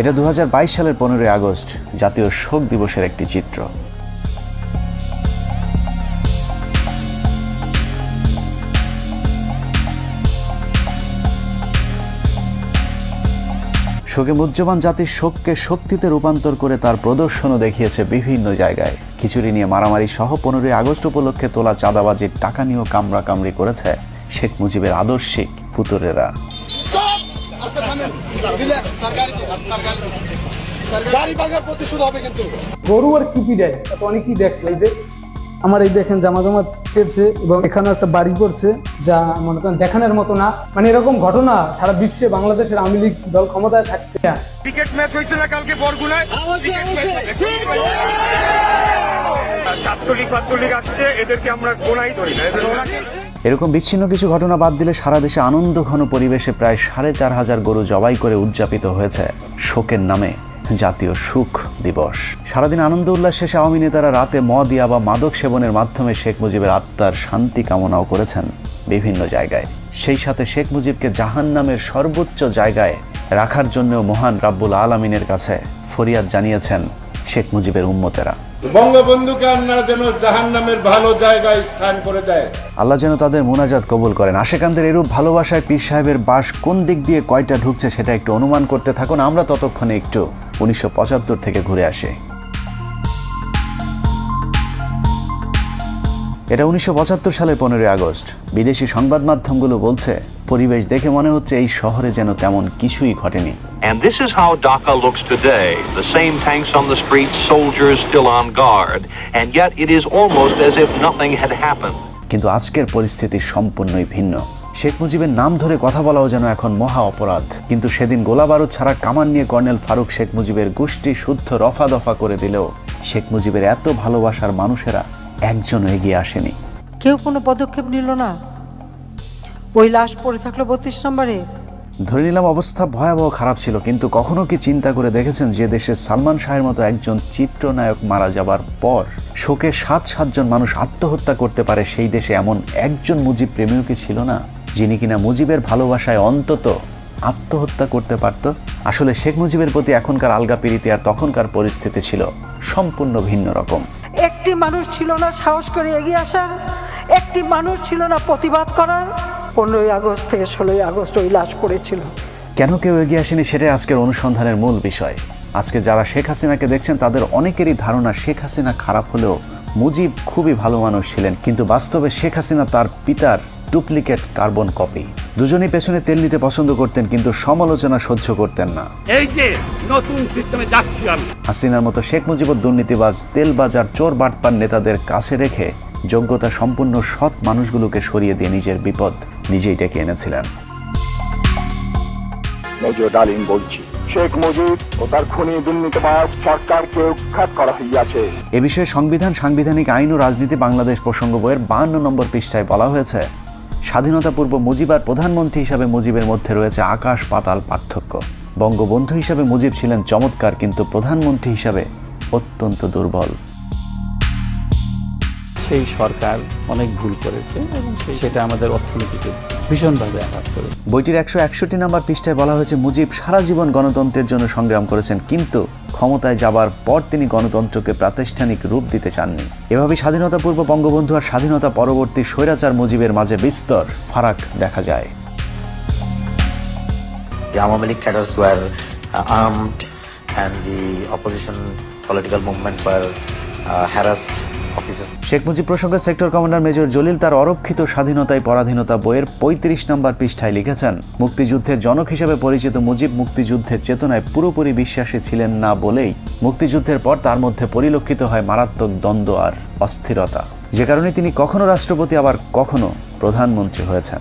এটা 2022 সালের 15 আগস্ট জাতীয় শোক দিবসের একটি চিত্র। শোকে মুহ্যমান জাতির শোককে শক্তিতে রূপান্তর করে তার প্রদর্শনও দেখিয়েছে বিভিন্ন জায়গায়। খিচুড়ি নিয়ে মারামারি সহ 15 আগস্ট উপলক্ষে তোলা চাঁদাবাজির টাকা নিয়েও কামড়াকামড়ি করেছে শেখ মুজিবের আদর্শিক পুতরেরা। গরু আর কি দেয় অনেকেই দেখছে। এই যে আমার এই দেখেন জামা জামা ছেড়ছে এবং এখানে একটা বাড়ি করছে, যা মনে করেন দেখানোর মতো না। মানে এরকম ঘটনা সারা বিশ্বে বাংলাদেশের আওয়ামী লীগ দল ক্ষমতায় থাকতে। ক্রিকেট ম্যাচ হয়েছে না কালকে বরগুনায়, ছাত্রলীগ আসছে, এদেরকে আমরা গোনাই ধরি না। এরকম বিচ্ছিন্ন কিছু ঘটনা বাদ দিলে সারা দেশে আনন্দ ঘন পরিবেশে প্রায় 4500 গরু জবাই করে উদযাপিত হয়েছে শোকের নামে জাতীয় সুখ দিবস। সারাদিন আনন্দ উল্লাস শেষে আওয়ামী নেতারা রাতে মদ বা মাদক সেবনের মাধ্যমে শেখ মুজিবের আত্মার শান্তি কামনাও করেছেন বিভিন্ন জায়গায়। সেই সাথে শেখ মুজিবকে জাহান্নামের সর্বোচ্চ জায়গায় রাখার জন্য মহান রাব্বুল আলামিনের কাছে ফরিয়াদ জানিয়েছেন শেখ মুজিবের উম্মতেরা। বঙ্গবন্ধুকে আল্লাহ যেন জাহান্নামের ভালো জায়গায় স্থান করে দেয়, আল্লাহ যেন তাদের মুনাজাত কবুল করেন। আশেকানদের এরূপ ভালোবাসায় পীর সাহেবের বাস কোন দিক দিয়ে কয়টা ঢুকছে সেটা একটু অনুমান করতে থাকুন। আমরা ততক্ষণে একটু 1975 থেকে ঘুরে আসি। এটা 1975 সালের 15 আগস্ট। বিদেশি সংবাদ মাধ্যমগুলো বলছে, পরিবেশ দেখে মনে হচ্ছে এই শহরে যেন তেমন কিছুই ঘটেনি। And this is how Dhaka looks today. The same tanks on the streets, soldiers still on guard, and yet it is almost as if nothing had happened. কিন্তু আজকের পরিস্থিতি সম্পূর্ণই ভিন্ন। শেখ মুজিবের নাম ধরে কথা বলাও যেন এখন মহা অপরাধ। কিন্তু সেদিন গোলাবারুদ ছাড়া কামান নিয়ে কর্নেল ফারুক শেখ মুজিবের গোষ্ঠী শুদ্ধ রফা দফা করে দিলেও শেখ মুজিবের এত ভালোবাসার মানুষেরা একজন এগিয়ে আসেনি। কেউ কোনো পদক্ষেপ নিল না। ওই লাশ পড়ে থাকলো 32 নম্বরে। ধরে নিলাম অবস্থা ভয়াবহ খারাপ ছিল, কিন্তু কখনো কি চিন্তা করে দেখেছেন যে দেশে সালমান শাহের মতো একজন চিত্রনায়ক মারা যাবার পর শোকে 7-7 মানুষ আত্মহত্যা করতে পারে, সেই দেশে এমন একজন মুজিব প্রেমীও কি ছিল না, যিনি কিনা মুজিবের ভালোবাসায় অন্তত আত্মহত্যা করতে পারত? আসলে শেখ মুজিবের প্রতি এখনকার আলগা প্রীতি আর তখনকার পরিস্থিতি ছিল সম্পূর্ণ ভিন্ন রকম। একটি মানুষ ছিল না সাহস করে এগিয়ে আসার, একটি মানুষ ছিল না প্রতিবাদ করার। 15 আগস্ট থেকে 16 আগস্ট ওই লাশ পড়েছিল। কেন কেউ এগিয়ে আসেনি সেটাই আজকের অনুসন্ধানের মূল বিষয়। আজকে যারা শেখ হাসিনাকে দেখছেন তাদের অনেকেরই ধারণা শেখ হাসিনা খারাপ হলেও মুজিব খুবই ভালো মানুষ ছিলেন, কিন্তু বাস্তবে শেখ হাসিনা তার পিতার ডুপ্লিকেট কার্বন কপি। দুজনেই পেছনে তেল নিতে পছন্দ করতেন, কিন্তু সমালোচনা সহ্য করতেন না। এই যে নতুন সিস্টেমে যাচ্ছি আমি। হাসিনার মতো শেখ মুজিবুর দুর্নীতিবাজ, তেলবাজার, চোর বাটপার নেতাদের কাছে রেখে যোগ্যতা সম্পন্ন সৎ মানুষগুলোকে সরিয়ে দিয়ে নিজের বিপদ নিজেই ডেকে এনেছিলেন। মেজর ডালিম বলছি, শেখ মুজিব ও তার খুনি দুর্নীতিবাজ সরকারকে উৎখাত করা হইয়াছে। এ বিষয়ে সংবিধান, সাংবিধানিক আইন ও রাজনীতি বাংলাদেশ প্রসঙ্গ বইয়ের 52 নম্বর পৃষ্ঠায় বলা হয়েছে, স্বাধীনতা পূর্ব মুজিব আর প্রধানমন্ত্রী হিসাবে মুজিবের মধ্যে রয়েছে আকাশ পাতাল পার্থক্য। বঙ্গবন্ধু হিসাবে মুজিব ছিলেন চমৎকার, কিন্তু প্রধানমন্ত্রী হিসাবে অত্যন্ত দুর্বল। সেই সরকার অনেক ভুল করেছে এবং সেটা আমাদের অর্থনীতিতে ভীষণভাবে আঘাত করে। বইটির 161 নম্বর পৃষ্ঠায় বলা হয়েছে, মুজিব সারা জীবন গণতন্ত্রের জন্য সংগ্রাম করেছেন, কিন্তু ক্ষমতায় যাবার পর তিনি গণতন্ত্রকে প্রাতিষ্ঠানিক রূপ দিতে চাননি। এভাবে স্বাধীনতা পূর্ব বঙ্গবন্ধু আর স্বাধীনতা পরবর্তী স্বৈরাচার মুজিবের মাঝে বিস্তর ফারাক দেখা যায়। The Awami League cadres were armed and the opposition political movement were harassed. Sheikh Mujib প্রসঙ্গে সেক্টর কমান্ডার মেজর জলিল তার অরক্ষিত স্বাধীনতায় পরাধীনতা বইয়ের 35 নম্বর পৃষ্ঠায় লিখেছেন, মুক্তিযুদ্ধের জনক হিসেবে পরিচিত মুজিব মুক্তিযুদ্ধের চেতনায় পুরোপুরি বিশ্বাসী ছিলেন না বলেই মুক্তিযুদ্ধের পর তার মধ্যে পরিলক্ষিত হয় মারাত্মক দ্বন্দ্ব আর অস্থিরতা, যে কারণে তিনি কখনো রাষ্ট্রপতি আবার কখনো প্রধানমন্ত্রী হয়েছেন।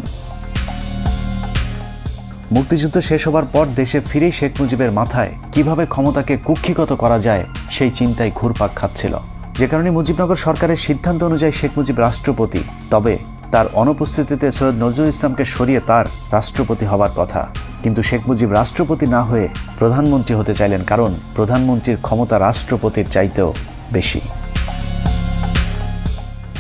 মুক্তিযুদ্ধ শেষ হবার পর দেশে ফিরেই শেখ মুজিবের মাথায় কিভাবে ক্ষমতাকে কুক্ষিগত করা যায় সেই চিন্তায় ঘুরপাক খাচ্ছিল, যে কারণে মুজিবনগর সরকারের সিদ্ধান্ত অনুযায়ী শেখ মুজিব রাষ্ট্রপতি। তবে তার অনুপস্থিতিতে সৈয়দ নজরুল ইসলামকে সরিয়ে তার রাষ্ট্রপতি হবার কথা, কিন্তু শেখ মুজিব রাষ্ট্রপতি না হয়ে প্রধানমন্ত্রী হতে চাইলেন, কারণ প্রধানমন্ত্রীর ক্ষমতা রাষ্ট্রপতির চাইতেও বেশি।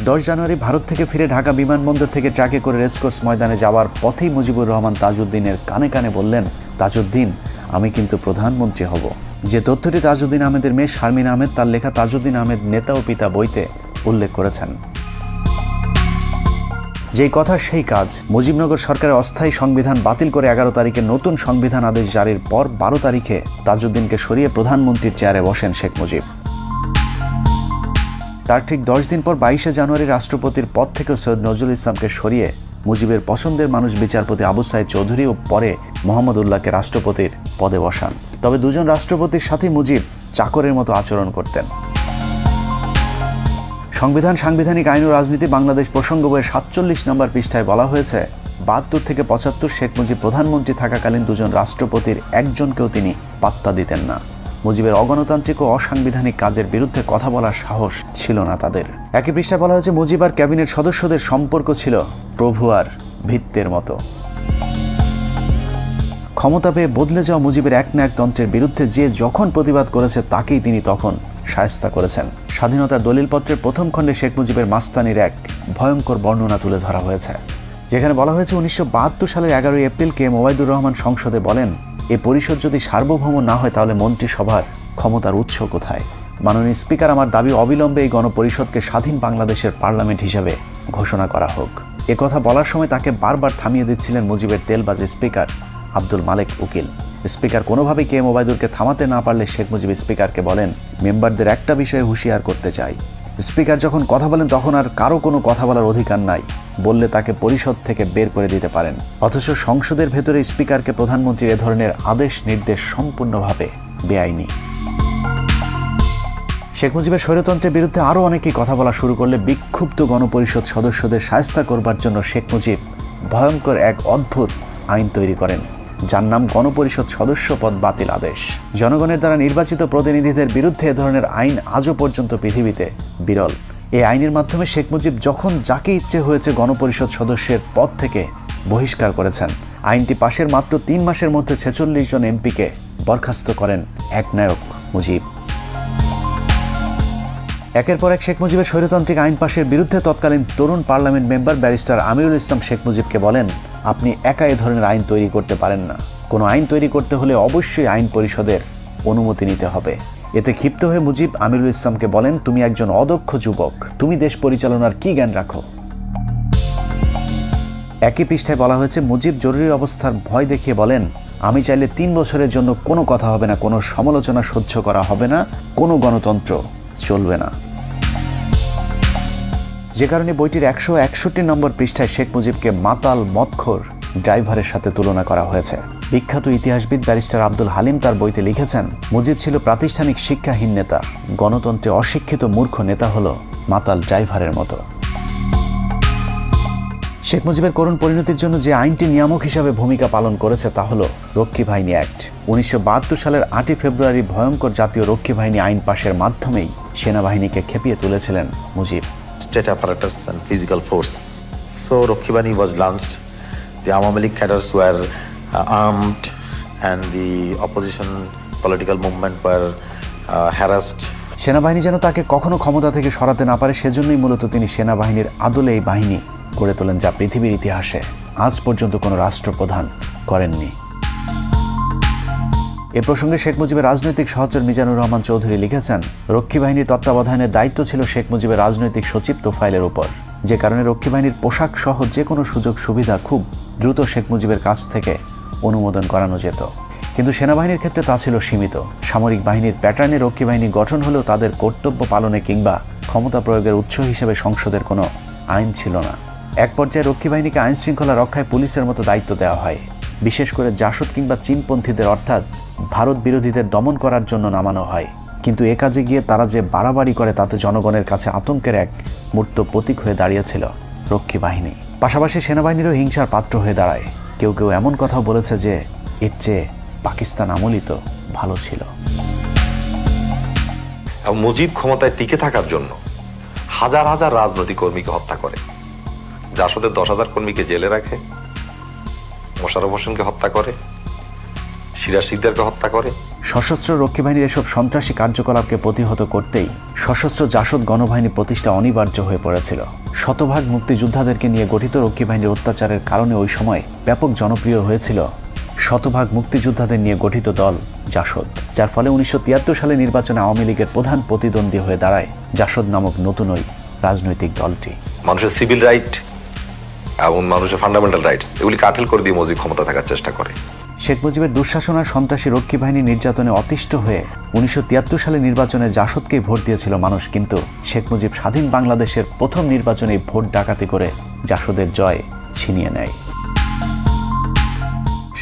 10 জানুয়ারি ভারত থেকে ফিরে ঢাকা বিমানবন্দর থেকে ট্রাকে করে রেসকোর্স ময়দানে যাওয়ার পথেই মুজিবুর রহমান তাজউদ্দিনের কানে কানে বললেন, তাজউদ্দিন, আমি কিন্তু প্রধানমন্ত্রী হব। যে তথ্যটি তাজউদ্দিন আহমেদের মেয়ে শারমিন আহমেদ তার লেখা তাজউদ্দিন আহমেদ নেতা ও পিতা বইতে উল্লেখ করেছেন। যেই কথা সেই কাজ। মুজিবনগর সরকারের অস্থায়ী সংবিধান বাতিল করে 11 তারিখে নতুন সংবিধান আদেশ জারির পর 12 তারিখে তাজউদ্দিনকে সরিয়ে প্রধানমন্ত্রীর চেয়ারে বসেন শেখ মুজিব। তার ঠিক 10 দিন পর 22শে জানুয়ারি রাষ্ট্রপতির পদ থেকে সৈয়দ নজরুল ইসলামকে সরিয়ে মুজিবের পছন্দের মানুষ বিচারপতি আবু সাইদ চৌধুরী ও পরে মোহাম্মদ উল্লাহকে রাষ্ট্রপতির পদে বসান। তবে দুজন রাষ্ট্রপতির সাথে মুজিব চাকরের মতো আচরণ করতেন। সংবিধান, সাংবিধানিক আইন ও রাজনীতি বাংলাদেশ প্রসঙ্গ বইয়ের 47 নম্বর পৃষ্ঠায় বলা হয়েছে, 72 থেকে 75 শেখ মুজিব প্রধানমন্ত্রী থাকাকালীন দুজন রাষ্ট্রপতির একজনকেও তিনি পাত্তা দিতেন না। মুজিবের অগণতান্ত্রিক ও অসাংবিধানিক কাজের বিরুদ্ধে কথা বলার সাহস ছিল না তাদের। একই পৃষ্ঠায় বলা হয়েছে, মুজিব আর ক্যাবিনেট সদস্যদের সম্পর্ক ছিল প্রভু আর ভৃত্যের মতো। ক্ষমতা পেয়ে বদলে যাওয়া মুজিবের এক না এক তন্ত্রের বিরুদ্ধে যে যখন প্রতিবাদ করেছে তাকেই তিনি তখন শায়েস্তা করেছেন। স্বাধীনতার দলিলপত্রের প্রথম খণ্ডে শেখ মুজিবের মাস্তানির এক ভয়ঙ্কর বর্ণনা তুলে ধরা হয়েছে, যেখানে বলা হয়েছে 1972 সালের 11 এপ্রিল কে ওবায়দুর রহমান সংসদে বলেন, এ পরিষদ যদি সার্বভৌম না হয় তাহলে মন্ত্রিসভার ক্ষমতার উৎস কোথায়? মাননীয় স্পিকার, আমার দাবি অবিলম্বে এই গণপরিষদকে স্বাধীন বাংলাদেশের পার্লামেন্ট হিসেবে ঘোষণা করা হোক। এ কথা বলার সময় তাকে বারবার থামিয়ে দিচ্ছিলেন মুজিবের তেলবাজ স্পিকার আব্দুল মালেক উকিল। স্পিকার কোনোভাবেই কে ওবায়দুরকে থামাতে না পারলে শেখ মুজিব স্পিকারকে বলেন, মেম্বারদের একটা বিষয়ে হুঁশিয়ার করতে চাই, স্পিকার যখন কথা বলেন তখন আর কারো কোনো কথা বলার অধিকার নাই, বললে তাকে পরিষদ থেকে বের করে দিতে পারেন। অথচ সংসদের ভেতরে স্পিকারকে প্রধানমন্ত্রীর এ ধরনের আদেশ নির্দেশ সম্পূর্ণভাবে বেআইনি। শেখ মুজিবের স্বৈরতন্ত্রের বিরুদ্ধে আরও অনেকেই কথা বলা শুরু করলে বিক্ষুব্ধ গণপরিষদ সদস্যদের শায়েস্তা করবার জন্য শেখ মুজিব ভয়ঙ্কর এক অদ্ভুত আইন তৈরি করেন, যার নাম গণপরিষদ সদস্য পদ বাতিল আদেশ। জনগণের দ্বারা নির্বাচিত প্রতিনিধিদের বিরুদ্ধে এ ধরনের আইন আজও পর্যন্ত পৃথিবীতে বিরল। এই আইনের মাধ্যমে শেখ মুজিব যখন যাকে ইচ্ছে হয়েছে গণপরিষদ সদস্যের পদ থেকে বহিষ্কার করেছেন। আইনটি পাশের মাত্র 3 মাসের মধ্যে 46 জন এমপিকে বরখাস্ত করেন একনায়ক মুজিব। একের পর এক শেখ মুজিবের স্বৈরতান্ত্রিক আইন পাশের বিরুদ্ধে তৎকালীন তরুণ parliament member barrister Amirul Islam Sheikh মুজিবকে বলেন, আপনি একা এ ধরনের আইন তৈরি করতে পারেন না। কোনো আইন তৈরি করতে হলে অবশ্যই আইন পরিষদের অনুমতি নিতে হবে। এতে ক্ষিপ্ত হয়ে মুজিব আমিরুল ইসলামকে বলেন, তুমি একজন অদক্ষ যুবক, তুমি দেশ পরিচালনার কি জ্ঞান রাখো? একই পৃষ্ঠায় বলা হয়েছে, মুজিব জরুরি অবস্থার ভয় দেখিয়ে বলেন, আমি চাইলে 3 বছরের জন্য কোনো কথা হবে না, কোনো সমালোচনা সহ্য করা হবে না, কোনো গণতন্ত্র চলবে না। যে কারণে বইটির 161 নম্বর পৃষ্ঠায় শেখ মুজিবকে মাতাল মদখোর ড্রাইভারের সাথে তুলনা করা হয়েছে। বিখ্যাত ইতিহাসবিদ ব্যারিস্টার আব্দুল হালিম তার বইতে লিখেছেন, মুজিব ছিল প্রাতিষ্ঠানিক শিক্ষাহীন নেতা, গণতন্ত্রে অশিক্ষিত মূর্খ নেতা হলো মাতাল ড্রাইভারের মতো। শেখ মুজিবের করুণ পরিণতির জন্য যে আইনটি নিয়ামক হিসাবে ভূমিকা পালন করেছে তা হলো রক্ষী বাহিনী অ্যাক্ট। 1972 সালের 8 ফেব্রুয়ারি ভয়ঙ্কর জাতীয় রক্ষী বাহিনী আইন পাশের মাধ্যমেই সেনাবাহিনীকে খেপিয়ে তুলেছিলেন Mujib. State apparatus and physical force. So Rakhi Bahini was launched. The Awami League cadres were armed, and the opposition political movement were harassed. সেনাবাহিনী যেন তাকে কখনো ক্ষমতা থেকে সরাতে না পারে, সেজন্যই মূলত তিনি সেনাবাহিনীর আদলে এই বাহিনী গড়ে তোলেন, যা পৃথিবীর ইতিহাসে আজ পর্যন্ত কোনো রাষ্ট্রপ্রধান করেননি। এ প্রসঙ্গে শেখ মুজিবের রাজনৈতিক সহচর মিজানুর রহমান চৌধুরী লিখেছেন, রক্ষী বাহিনীর তত্ত্বাবধানের দায়িত্ব ছিল শেখ মুজিবের রাজনৈতিক সচিব তোফায়েলের উপর, যে কারণে রক্ষী বাহিনীর পোশাক সহ যে কোনো সুযোগ সুবিধা খুব দ্রুত শেখ মুজিবের কাছ থেকে অনুমোদন করানো যেত। কিন্তু সেনাবাহিনীর ক্ষেত্রে তা ছিল সীমিত। সামরিক বাহিনীর প্যাটার্নে রক্ষী বাহিনী গঠন হলেও তাদের কর্তব্য পালনে কিংবা ক্ষমতা প্রয়োগের উৎস হিসেবে সংসদের কোনো আইন ছিল না। এক পর্যায়ে রক্ষী বাহিনীকে আইন শৃঙ্খলা রক্ষায় পুলিশের মতো দায়িত্ব দেওয়া হয়, বিশেষ করে জাসদ কিংবা চীনপন্থীদের অর্থাৎ ভারত বিরোধীদের দমন করার জন্য নামানো হয়। কিন্তু এ কাজে গিয়ে তারা যে বাড়াবাড়ি করে তাতে জনগণের কাছে আতঙ্কের এক মূর্ত প্রতীক হয়ে দাঁড়িয়েছিল রক্ষী বাহিনী। পাশাপাশি সেনাবাহিনীরও হিংসার পাত্র হয়ে দাঁড়ায়। কেউ কেউ এমন কথাও বলেছে যে এর চেয়ে পাকিস্তান আমলই তো ভালো ছিল। মুজিব ক্ষমতায় টিকে থাকার জন্য হাজার হাজার রাজনৈতিক কর্মীকে হত্যা করে, জাসদের 10,000 কর্মীকে জেলে রাখে, মোশাররফ হোসেনকে হত্যা করে, সিরাজ শিকদারকে হত্যা করে। সশস্ত্র রক্ষী বাহিনীর এসব সন্ত্রাসী কার্যকলাপকে প্রতিহত করতেই সশস্ত্র জাসদ গণবাহিনী প্রতিষ্ঠা অনিবার্য হয়ে পড়েছিল। শতভাগ মুক্তিযোদ্ধাদেরকে নিয়ে গঠিত রক্ষী বাহিনীর অত্যাচারের কারণে ওই সময় ব্যাপক জনপ্রিয় হয়েছিল শতভাগ মুক্তিযোদ্ধাদের নিয়ে গঠিত দল জাসদ, যার ফলে 1973 সালে নির্বাচনে আওয়ামী লীগের প্রধান প্রতিদ্বন্দ্বী হয়ে দাঁড়ায় জাসদ নামক নতুন ওই রাজনৈতিক দলটি। মানুষের সিভিল রাইট এবং মানুষের ফান্ডামেন্টাল রাইটস এগুলি কাঠিল করে দিয়ে মুজিব ক্ষমতা থাকার চেষ্টা করে। শেখ মুজিবের দুঃশাসন আর সন্ত্রাসী রক্ষী বাহিনী নির্যাতনে অতিষ্ঠ হয়ে 1973 সালে নির্বাচনে জাসদকেই ভোট দিয়েছিল মানুষ, কিন্তু শেখ মুজিব স্বাধীন বাংলাদেশের প্রথম নির্বাচনে ভোট ডাকাতি করে জাসদের জয় ছিনিয়ে নেয়।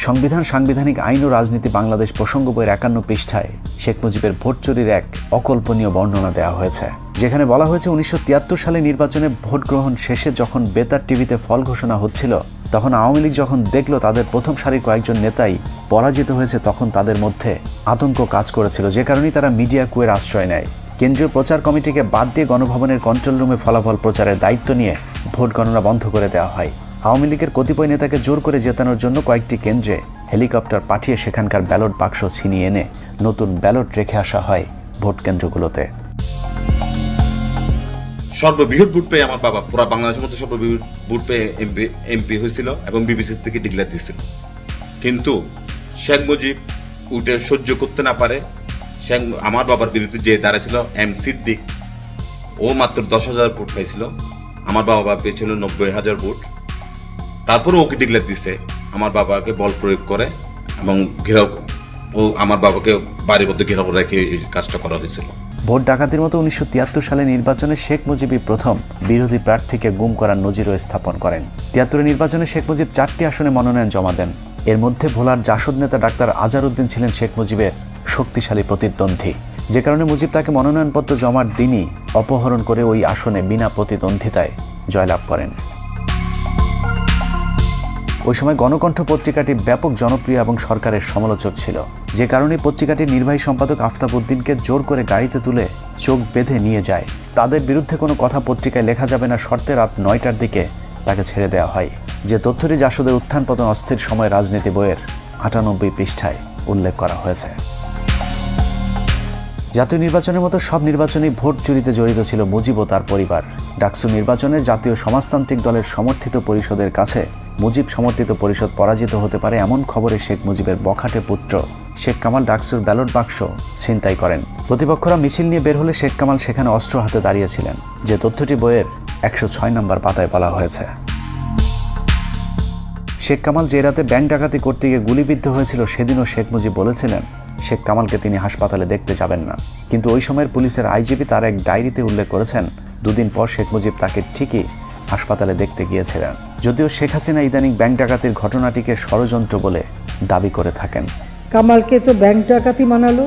সংবিধান, সাংবিধানিক আইন ও রাজনীতি বাংলাদেশ প্রসঙ্গ বইয়ের 51 পৃষ্ঠায় শেখ মুজিবের ভোট চুরির এক অকল্পনীয় বর্ণনা দেওয়া হয়েছে, যেখানে বলা হয়েছে 1973 সালে নির্বাচনে ভোট গ্রহণ শেষে যখন বেতার টিভিতে ফল ঘোষণা হচ্ছিল, তখন আওয়ামী লীগ যখন দেখল তাদের প্রথম সারির কয়েকজন নেতাই পরাজিত হয়েছে, তখন তাদের মধ্যে আতঙ্ক কাজ করেছিল, যে কারণেই তারা মিডিয়া কুয়ের আশ্রয় নেয়। কেন্দ্রীয় প্রচার কমিটিকে বাদ দিয়ে গণভবনের কন্ট্রোল রুমে ফলাফল প্রচারের দায়িত্ব নিয়ে ভোট গণনা বন্ধ করে দেওয়া হয়। আওয়ামী লীগের কতিপয় নেতাকে জোর করে জেতানোর জন্য কয়েকটি কেন্দ্রে হেলিকপ্টার পাঠিয়ে সেখানকার ব্যালট বাক্স ছিনিয়ে এনে নতুন ব্যালট রেখে আসা হয় ভোট কেন্দ্রগুলোতে। সর্ববৃহৎ ভোট পেয়ে আমার বাবা পুরো বাংলাদেশের মধ্যে সর্ববৃহৎ ভোট পেয়ে এমপি হয়েছিল এবং বিবিসি থেকে ডিক্লেয়ার দিয়েছিল। কিন্তু শেখ মুজিব উঠে সহ্য করতে না পারে আমার বাবার বিরুদ্ধে যে দাঁড়াছিল এম সিদ্দিক, ও মাত্র 10,000 ভোট পাইছিল, আমার বাবা পেয়েছিল 90,000 ভোট। তারপরে ওকে ডিক্লেয়ার দিছে, আমার বাবাকে বল প্রয়োগ করে এবং ঘেরাও, ও আমার বাবাকে বাড়ির মধ্যে ঘেরাও রেখে এই কাজটা করা হয়েছিল। ভোট ডাকাতির মতো 1973 সালে নির্বাচনে শেখ মুজিবই প্রথম বিরোধী প্রার্থীকে গুম করার নজিরও স্থাপন করেন। 73 নির্বাচনে শেখ মুজিব 4টি আসনে মনোনয়ন জমা দেন। এর মধ্যে ভোলার জাসদ নেতা ডাক্তার আজহারউদ্দিন ছিলেন শেখ মুজিবের শক্তিশালী প্রতিদ্বন্দ্বী, যে কারণে মুজিব তাকে মনোনয়নপত্র জমার দিনই অপহরণ করে ওই আসনে বিনা প্রতিদ্বন্দ্বিতায় জয়লাভ করেন। ওই সময় গণকণ্ঠ পত্রিকাটি ব্যাপক জনপ্রিয় এবং সরকারের সমালোচক ছিল, যে কারণে পত্রিকাটির নির্বাহী সম্পাদক আফতাব উদ্দিনকে জোর করে গাড়িতে তুলে চোখ বেঁধে নিয়ে যায়। তাদের বিরুদ্ধে কোনো কথা পত্রিকায় লেখা যাবে না শর্তে রাত 9টার দিকে তাকে ছেড়ে দেওয়া হয়, যে তথ্যটি জাসদের উত্থান পতন অস্থির সময় রাজনীতি বইয়ের 98 পৃষ্ঠায় উল্লেখ করা হয়েছে। জাতীয় নির্বাচনের মতো সব নির্বাচনেই ভোট চুরিতে জড়িত ছিল মুজিব ও তার পরিবার। ডাকসু নির্বাচনের জাতীয় সমাজতান্ত্রিক দলের সমর্থিত পরিষদের কাছে মুজিব সমর্থিত পরিষদ পরাজিত হতে পারে এমন খবরে শেখ মুজিবের বখাটে পুত্র শেখ কামাল ডাকসুর ব্যালট বাক্স ছিনতাই করেন। প্রতিপক্ষরা মিছিল নিয়ে বের হলে শেখ কামাল সেখানে অস্ত্র হাতে দাঁড়িয়েছিলেন, যে তথ্যটি বইয়ের 106 নম্বর পাতায় বলা হয়েছে। শেখ কামাল যে রাতে ব্যাংক ডাকাতি করতে গিয়ে গুলিবিদ্ধ হয়েছিল, সেদিনও শেখ মুজিব বলেছিলেন শেখ কামালকে তিনি হাসপাতালে দেখতে যাবেন না, কিন্তু ওই সময়ের পুলিশের আইজিপি তার এক ডায়েরিতে উল্লেখ করেছেন 2 দিন পর শেখ মুজিব তাকে ঠিকই হাসপাতালে দেখতে গিয়েছিলেন। যদিও শেখ হাসিনা ইদানিং ব্যাংক ডাকাতির ঘটনাটিকে ষড়যন্ত্র বলে দাবি করে থাকেন। কামালকে তো ব্যাংক ডাকাতি মানালো,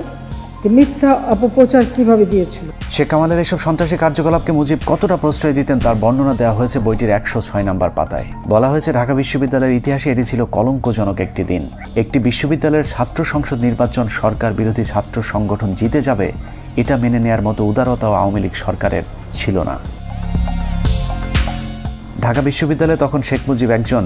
যে মিথ্যা অপপ্রচার কিভাবে দিয়েছিল। শেখ কামালের এসব সন্ত্রাসী কার্যকলাপকে মুজিব কতটা প্রশ্রয় দিতেন তার বর্ণনা দেওয়া হয়েছে বইটির 106 নম্বর পাতায়। বলা হয়েছে ঢাকা বিশ্ববিদ্যালয়ের ইতিহাসে এটি ছিল কলঙ্কজনক একটি দিন। একটি বিশ্ববিদ্যালয়ের ছাত্র সংসদ নির্বাচন সরকার বিরোধী ছাত্র সংগঠন জিতে যাবে, এটা মেনে নেয়ার মতো উদারতাও আওয়ামী লীগ সরকারের ছিল না। ঢাকা বিশ্ববিদ্যালয়ে তখন শেখ মুজিব একজন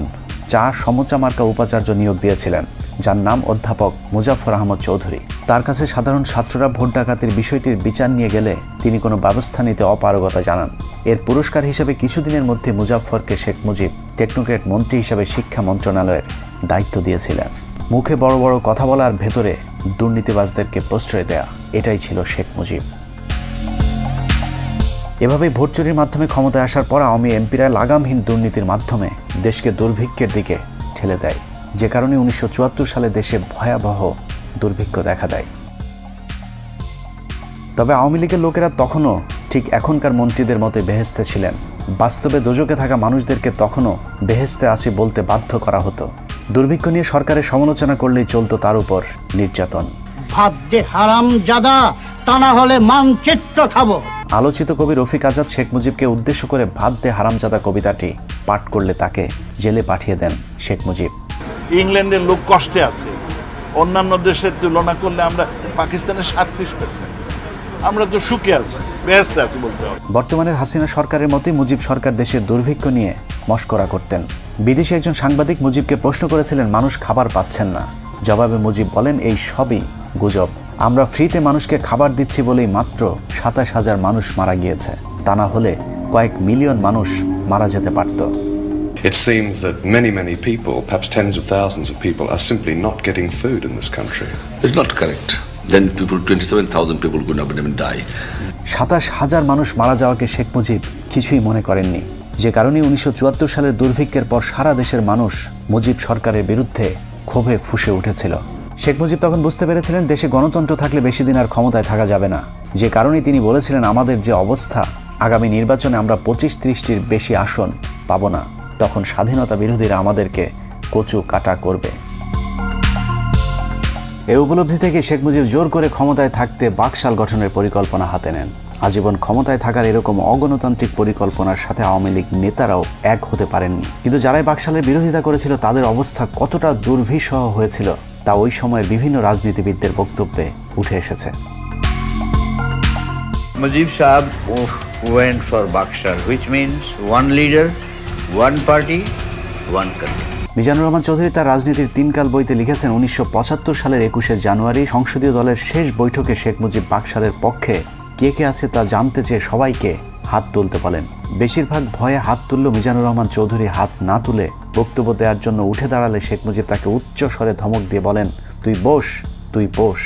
সমোচা মার্কা উপাচার্য নিয়োগ দিয়েছিলেন, যার নাম অধ্যাপক মুজাফফর আহমদ চৌধুরী। তার কাছে সাধারণ ছাত্ররা ভোট ডাকাতির বিষয়টির বিচার নিয়ে গেলে তিনি কোনো ব্যবস্থা নিতে অপারগতা জানান। এর পুরস্কার হিসেবে কিছুদিনের মধ্যে মুজাফফরকে শেখ মুজিব টেকনোক্রেট মন্ত্রী হিসেবে শিক্ষা মন্ত্রণালয়ের দায়িত্ব দিয়েছিলেন। মুখে বড় বড় কথা বলার ভেতরে দুর্নীতিবাজদেরকে প্রশ্রয় দেয়া, এটাই ছিল শেখ মুজিব। এভাবেই ভোট চুরির মাধ্যমে ক্ষমতায় আসার পর আওয়ামী এমপিরা লাগামহীন দুর্নীতির মাধ্যমে দেশকে দুর্ভিক্ষের দিকে ঠেলে দেয়, যে কারণে 1974 সালে দেশে ভয়াবহ দুর্ভিক্ষ দেখা দেয়। তবে আওয়ামী লীগের লোকেরা তখনও ঠিক এখনকার মন্ত্রীদের মতো বেহেশতে ছিলেন। বাস্তবে দোজকে থাকা মানুষদেরকে তখনও বেহেশতে আসি বলতে বাধ্য করা হতো। দুর্ভিক্ষ নিয়ে সরকারের সমালোচনা করলেই চলতো তার উপর নির্যাতন। ভাত দে হারামজাদা, তা না হলে মানচিত্র খাবো। আলোচিত কবি রফিক আজাদ শেখ মুজিবকে উদ্দেশ্য করে ভাত দে হারামজাদা কবিতাটি পাঠ করলে তাকে জেলে পাঠিয়ে দেন শেখ মুজিব। ইংল্যান্ডের লোক কষ্টে আছে, অন্যান্য দেশের তুলনা করলে আমরা পাকিস্তানের 37%, আমরা তো সুখে আছি, বেহেশতে আছি বলতে হবে। বর্তমানের হাসিনা সরকারের মতোই মুজিব সরকার দেশের দুর্ভিক্ষ নিয়ে মশকরা করতেন। বিদেশি একজন সাংবাদিক মুজিবকে প্রশ্ন করেছিলেন মানুষ খাবার পাচ্ছেন না। জবাবে মুজিব বলেন এই সবই গুজব, আমরা ফ্রিতে মানুষকে খাবার দিচ্ছি বলেই মাত্র 27,000 মানুষ মারা গিয়েছে, তা না হলে কয়েক মিলিয়ন মানুষ মারা যেতে পারত। it seems that many people, perhaps tens of thousands of people, are simply not getting food in this country. It's not correct. Then people, 27,000 people could not even die. 27,000 মানুষ মারা যাওয়াকে শেখ মুজিব কিছুই মনে করেননি, যে কারণে 1974 সালের দুর্ভিক্ষের পর সারা দেশের মানুষ মুজিব সরকারের বিরুদ্ধে ক্ষোভে ফুঁসে উঠেছিল। শেখ মুজিব তখন বুঝতে পেরেছিলেন দেশে গণতন্ত্র থাকলে বেশি দিন আর ক্ষমতায় থাকা যাবে না, যে কারণে তিনি বলেছিলেন আমাদের যে অবস্থা, আগামী নির্বাচনে আমরা 25-30টির বেশি আসন পাব না, তখন স্বাধীনতা বিরোধীরা আমাদেরকে কচু কাটা করবে। এই উপলব্ধি থেকে শেখ মুজিব জোর করে ক্ষমতায় থাকতে বাকশাল গঠনের পরিকল্পনা হাতে নেন। আজীবন ক্ষমতায় থাকার এরকম অগণতান্ত্রিক পরিকল্পনার সাথে আওয়ামী লীগ নেতারাও এক হতে পারেননি, কিন্তু যারাই বাকশালের বিরোধিতা করেছিল তাদের অবস্থা কতটা দুর্বিষহ হয়েছিল তা ওই সময়ের বিভিন্ন রাজনীতিবিদদের বক্তব্যে উঠে এসেছে। Mujib Saab went for Bakshal, which means one leader, one party, one country. Mizanur Rahman Chowdhury তার রাজনীতির 3 কাল বইতে লিখেছেন 1975 সালের 21শে জানুয়ারি সংসদীয় দলের শেষ বৈঠকে শেখ মুজিব বাকশালের পক্ষে কে কে আছে তা জানতে চেয়ে সবাইকে হাত তুলতে বলেন। বেশিরভাগ ভয়ে হাত তুলল মিজানুর রহমান চৌধুরী হাত না তুলে বক্তব্য দেওয়ার জন্য উঠে দাঁড়ালে শেখ মুজিব তাকে উচ্চ স্বরে ধমক দিয়ে বলেন, তুই বস, তুই বস।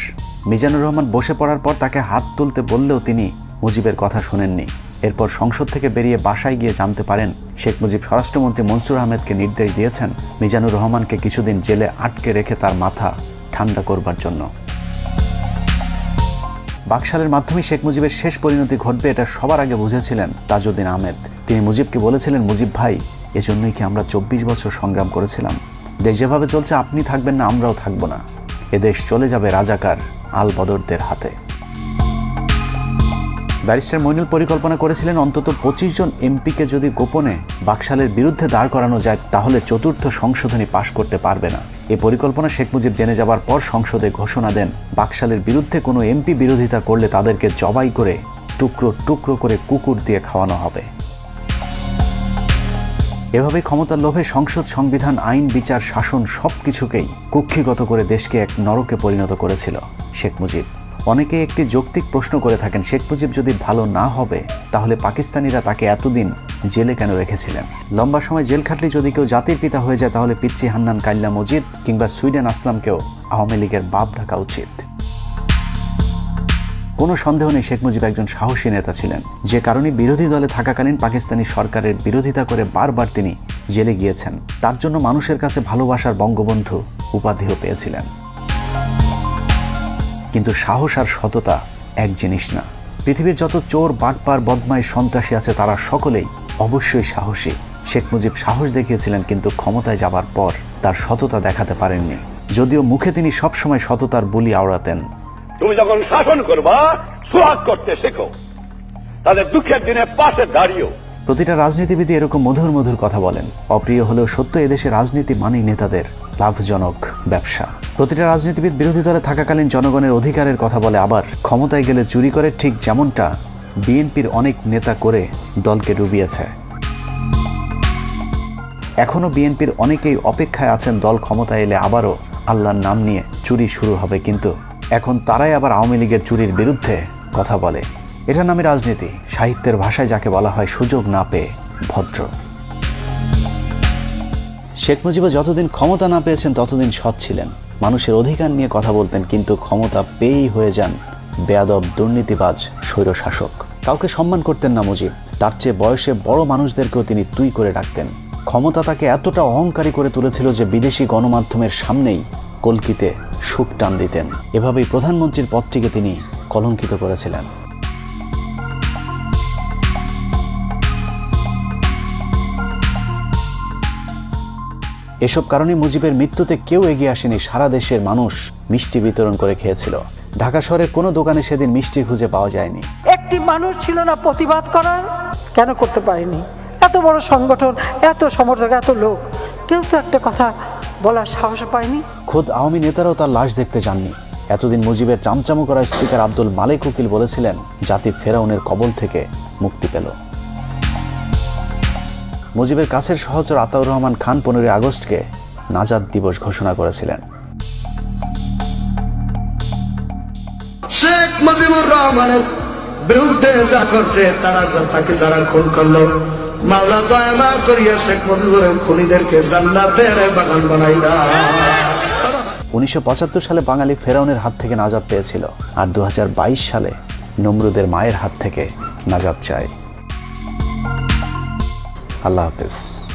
মিজানুর রহমান বসে পড়ার পর তাকে হাত তুলতে বললেও তিনি মুজিবের কথা শোনেননি। এরপর সংসদ থেকে বেরিয়ে বাসায় গিয়ে জানতে পারেন শেখ মুজিব স্বরাষ্ট্রমন্ত্রী মনসুর আহমেদকে নির্দেশ দিয়েছেন মিজানুর রহমানকে কিছুদিন জেলে আটকে রেখে তার মাথা ঠান্ডা করবার জন্য। বাকশালের মাধ্যমে শেখ মুজিবের শেষ পরিণতি ঘটবে এটা সবার আগে বুঝেছিলেন তাজউদ্দিন আহমেদ। তিনি মুজিবকে বলেছিলেন, মুজিব ভাই, এজন্যই কি আমরা 24 বছর সংগ্রাম করেছিলাম? দেশ যেভাবে চলছে আপনি থাকবেন না, আমরাও থাকবো না। এদেশ চলে যাবে রাজাকার আল বদরদের হাতে। ব্যারিস্টার মইনুল পরিকল্পনা করেছিলেন অন্তত 25 জন এমপিকে যদি গোপনে বাকশালের বিরুদ্ধে দাঁড় করানো যায় তাহলে 4র্থ সংশোধনী পাশ করতে পারবে না। এই পরিকল্পনা শেখ মুজিব জেনে যাবার পর সংসদে ঘোষণা দেন বাকশালের বিরুদ্ধে কোনো এমপি বিরোধিতা করলে তাদেরকে জবাই করে টুকরো টুকরো করে কুকুর দিয়ে খাওয়ানো হবে। এভাবে ক্ষমতার লোভে সংসদ, সংবিধান, আইন, বিচার, শাসন সবকিছুকেই কুক্ষিগত করে দেশকে এক নরকে পরিণত করেছিল শেখ মুজিব। অনেকে একটি যৌক্তিক প্রশ্ন করে থাকেন, শেখ মুজিব যদি ভালো না হবে তাহলে পাকিস্তানিরা তাকে এতদিন জেলে কেন রেখেছিলেন? লম্বা সময় জেল খাটলে যদি কেউ জাতির পিতা হয়ে যায় তাহলে পিচ্চি হান্নান কাইল্লা মজিদ কিংবা সুইডেন আসলামকেও আওয়ামী লীগের বাপ ডাকা উচিত। কোনো সন্দেহ নেই শেখ মুজিব একজন সাহসী নেতা ছিলেন, যে কারণে বিরোধী দলে থাকাকালীন পাকিস্তানি সরকারের বিরোধিতা করে বারবার তিনি জেলে গিয়েছেন। তার জন্য মানুষের কাছে ভালোবাসার বঙ্গবন্ধু উপাধিও পেয়েছিলেন। কিন্তু সাহস আর সততা এক জিনিস না। পৃথিবীর যত চোর, বাটপার, বদমাইশ, সন্ত্রাসী আছে তারা সকলেই অবশ্যই সাহসী। শেখ মুজিব সাহস দেখিয়েছিলেন কিন্তু ক্ষমতায় যাবার পর তার সততা দেখাতে পারেননি, যদিও মুখে তিনি সবসময় সততার বুলি আওড়াতেন। তুমি যখন শাসন করবা সোহাগ করতে শেখো, তাদের দুঃখের দিনে পাশে দাঁড়িয়েও। প্রতিটা রাজনীতিবিদ এরকম মধুর মধুর কথা বলেন। অপ্রিয় হলেও সত্য, এদেশে রাজনীতি মানেই নেতাদের লাভজনক ব্যবসা। প্রতিটা রাজনীতিবিদ বিরোধী দলে থাকাকালীন জনগণের অধিকারের কথা বলে, আবার ক্ষমতায় গেলে চুরি করে, ঠিক যেমনটা বিএনপির অনেক নেতা করে দলকে ডুবিয়েছে। এখনো বিএনপির অনেকেই অপেক্ষায় আছেন দল ক্ষমতায় এলে আবারও আল্লাহর নাম নিয়ে চুরি শুরু হবে, কিন্তু এখন তারাই আবার আওয়ামী লীগের চুরির বিরুদ্ধে কথা বলে। এটার নামে রাজনীতি, সাহিত্যের ভাষায় যাকে বলা হয় সুযোগ না পেয়ে ভদ্র। শেখ মুজিবও যতদিন ক্ষমতা না পেয়েছেন ততদিন সৎ ছিলেন, মানুষের অধিকার নিয়ে কথা বলতেন, কিন্তু ক্ষমতা পেয়েই হয়ে যান বেয়াদব, দুর্নীতিবাজ, স্বৈরশাসক। কাউকে সম্মান করতেন না মুজিব, তার চেয়ে বয়সে বড় মানুষদেরকেও তিনি তুই করে ডাকতেন। ক্ষমতা তাকে এতটা অহংকারী করে তুলেছিল যে বিদেশি গণমাধ্যমের সামনেই কলকিতে সুখ টান দিতেন। এভাবেই প্রধানমন্ত্রীর পদটিকে তিনি কলঙ্কিত করেছিলেন। এসব কারণে মুজিবের মৃত্যুতে কেউ এগিয়ে আসেনি। সারা দেশের মানুষ মিষ্টি বিতরণ করে খেয়েছিল। ঢাকা শহরের কোনো দোকানে সেদিন মিষ্টি খুঁজে পাওয়া যায়নি। একটি মানুষ ছিল না প্রতিবাদ করার? কেন করতে পারেনি? এত বড় সংগঠন, এত সমর্থক, এত লোক, কেউ তো একটা কথা বলার সাহস পায়নি। খোদ আওয়ামী নেতারাও তার লাশ দেখতে যাননি। এতদিন মুজিবের চামচামো করা স্পিকার আব্দুল মালেক উকিল বলেছিলেন জাতি ফেরাউনের কবল থেকে মুক্তি পেল। মুজিবের কাছের সহচর আতাউর রহমান খান 15 আগস্টকে নাজাত দিবস ঘোষণা করেছিলেন। শেখ মুজিবুর রহমানের বিরুদ্ধে যা করছে, তাকে যারা খুন করলো, মাওলা দয়া মাফ করিয়া শেখ মুজিবুরের খুনিদেরকে জান্নাতের বাগান বানাই দাও। 1975 সালে বাঙালি ফেরাউনের হাত থেকে নাজাত পেয়েছিল, আর 2022 সালে নমরুদের মায়ের হাত থেকে নাজাত চায়। আল্লাহ হাফেজ।